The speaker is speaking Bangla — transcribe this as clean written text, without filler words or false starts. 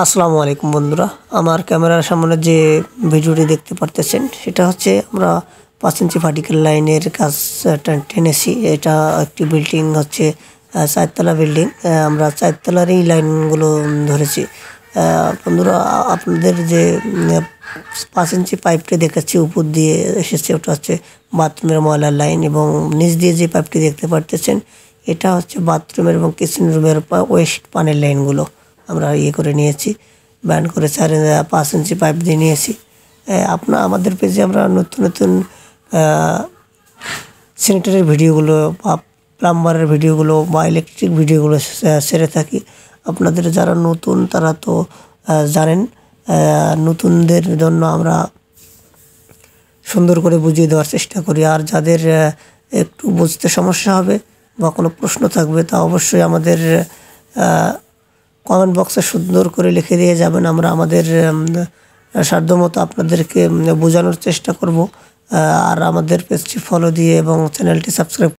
আসসালামু আলাইকুম বন্ধুরা, আমার ক্যামেরার সামনে যে ভিডিওটি দেখতে পারতেছেন সেটা হচ্ছে আমরা 5 ইঞ্চি ভার্টিক্যাল লাইনের কাজ টেনেছি। এটা একটি বিল্ডিং হচ্ছে 4 তলা বিল্ডিং। আমরা 4 তলারই লাইনগুলো ধরেছি। বন্ধুরা, আপনাদের যে 5 ইঞ্চি পাইপটি দেখাচ্ছি উপর দিয়ে এসেছে, ওটা হচ্ছে বাথরুমের ময়লার লাইন, এবং নিচ দিয়ে যে পাইপটি দেখতে পারতেছেন এটা হচ্ছে বাথরুমের এবং কিচেন রুমের ওয়েস্ট পানির লাইনগুলো আমরা করে নিয়েছি, ব্যান্ড করে 5 ইঞ্চি পাইপ দিয়ে নিয়েছি। আমাদের পেজে আমরা নতুন নতুন স্যানিটারির ভিডিওগুলো বা প্লাম্বারের ভিডিওগুলো বা ইলেকট্রিক ভিডিওগুলো ছেড়ে থাকি। আপনাদের যারা নতুন তারা তো জানেন, নতুনদের জন্য আমরা সুন্দর করে বুঝিয়ে দেওয়ার চেষ্টা করি। আর যাদের একটু বুঝতে সমস্যা হবে বা কোনো প্রশ্ন থাকবে তা অবশ্যই আমাদের কমেন্ট বক্সে সুন্দর করে লিখে দিয়ে যাবেন। আমরা আমাদের সাধ্যমতো আপনাদেরকে বোঝানোর চেষ্টা করব। আর আমাদের পেজটি ফলো দিয়ে এবং চ্যানেলটি সাবস্ক্রাইব